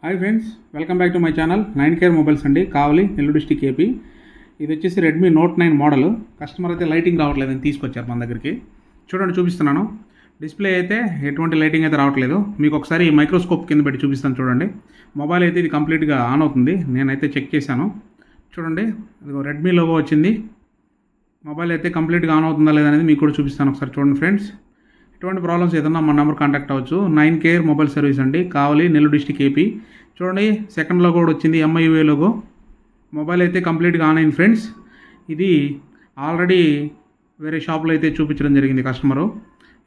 Hi friends, welcome back to my channel 9Care mobiles అండి. కావలి, Nellore district AP. ఇది వచ్చేసి Redmi note 9 model. Customer అయితే lighting రావట్లేదని తీసుకొచ్చారు మన దగ్గరికి. చూడండి, చూపిస్తున్నాను. డిస్ప్లే అయితే ఎటువంటి లైటింగ్ అయితే రావట్లేదు. మీకు ఒకసారి మైక్రోస్కోప్ కింద పెట్టి చూపిస్తాను. చూడండి, మొబైల్ అయితే ఇది కంప్లీట్గా ఆన్ అవుతుంది. నేనైతే చెక్ చేశాను. చూడండి, రెడ్మీ లోగో వచ్చింది. మొబైల్ అయితే కంప్లీట్గా ఆన్ అవుతుందా లేదా అనేది మీకు కూడా చూపిస్తాను. ఒకసారి చూడండి ఫ్రెండ్స్. ఎటువంటి ప్రాబ్లమ్స్ ఏదన్నా మన నెంబర్ కాంటాక్ట్ అవ్వచ్చు. 9Care మొబైల్ సర్వీస్ అండి, కావలి, నెల్లూరు డిస్టిక్ ఏపీ. చూడండి, సెకండ్ లోగో కూడా వచ్చింది, MIUI లోగో. మొబైల్ అయితే కంప్లీట్గా ఆన్ అయింది ఫ్రెండ్స్. ఇది ఆల్రెడీ వేరే షాప్లో అయితే చూపించడం జరిగింది కస్టమరు.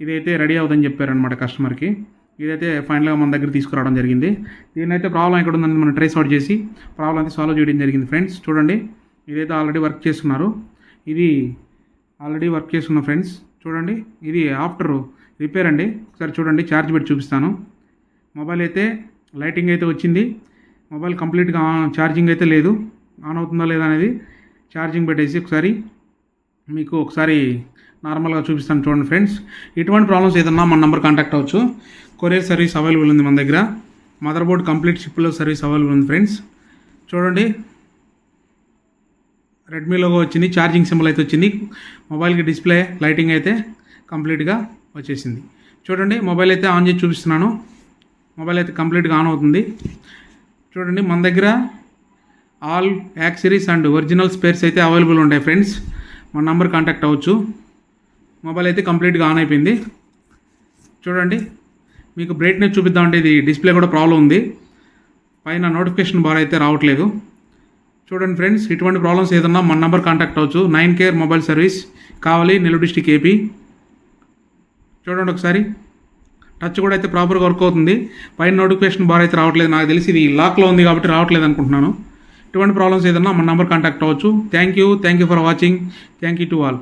ఇదైతే రెడీ అవుతుందని చెప్పారనమాట కస్టమర్కి. ఇదైతే ఫైనల్గా మన దగ్గర తీసుకురావడం జరిగింది. దీనైతే ప్రాబ్లం ఎక్కడ ఉందని మనం ట్రేస్ అవుట్ చేసి ప్రాబ్లం అయితే సాల్వ్ చేయడం జరిగింది ఫ్రెండ్స్. చూడండి, ఇదైతే ఆల్రెడీ వర్క్ చేస్తున్నారు. ఇది ఆల్రెడీ వర్క్ చేస్తున్న ఫ్రెండ్స్. చూడండి, ఇది ఆఫ్టర్ రిపేర్ అండి. ఒకసారి చూడండి, ఛార్జ్ పెట్టి చూపిస్తాను. మొబైల్ అయితే లైటింగ్ అయితే వచ్చింది. మొబైల్ కంప్లీట్గా ఛార్జింగ్ అయితే లేదు. ఆన్ అవుతుందా లేదా అనేది ఛార్జింగ్ పెట్టేసి ఒకసారి నార్మల్గా చూపిస్తాను. చూడండి ఫ్రెండ్స్, ఎటువంటి ప్రాబ్లమ్స్ ఏదన్నా మన నెంబర్ కాంటాక్ట్ అవ్వచ్చు. కొరియర్ సర్వీస్ అవైలబుల్ ఉంది మన దగ్గర. మదర్ బోర్డ్ కంప్లీట్ షిప్లో సర్వీస్ అవైలబుల్ ఉంది ఫ్రెండ్స్. చూడండి, రెడ్మీ లోగో వచ్చింది, ఛార్జింగ్ సింబల్ అయితే వచ్చింది. మొబైల్కి డిస్ప్లే లైటింగ్ అయితే కంప్లీట్గా వచ్చేసింది. చూడండి, మొబైల్ అయితే ఆన్ చేసి చూపిస్తున్నాను. మొబైల్ అయితే కంప్లీట్గా ఆన్ అవుతుంది. చూడండి, మన దగ్గర all accessories and original spares అయితే అవైలబుల్ ఉంటాయి ఫ్రెండ్స్. మన నెంబర్ కాంటాక్ట్ అవ్వచ్చు. మొబైల్ అయితే కంప్లీట్గా ఆన్ అయిపోయింది. చూడండి, మీకు బ్రైట్నెస్ చూపిద్దామంటే ఇది డిస్ప్లే కూడా ప్రాబ్లం ఉంది. పైన నోటిఫికేషన్ బార్ అయితే రావట్లేదు. చూడండి ఫ్రెండ్స్, ఇటువంటి ప్రాబ్లమ్స్ ఏదన్నా మన నెంబర్ కాంటాక్ట్ అవ్వచ్చు. 9Care మొబైల్ సర్వీస్, కావలి, నెల్లూరు డిస్టిక్ ఏపీ. చూడండి ఒకసారి, టచ్ కూడా అయితే ప్రాపర్గా వర్క్ అవుతుంది. పైన నోటిఫికేషన్ బార్ అయితే రావట్లేదు. నాకు తెలిసి ఇది లాక్లో ఉంది కాబట్టి రావట్లేదు అనుకుంటున్నాను. ఇటువంటి ప్రాబ్లమ్స్ ఏదన్నా మన నెంబర్ కాంటాక్ట్ అవ్వచ్చు. Thank you for watching. Thank you to all.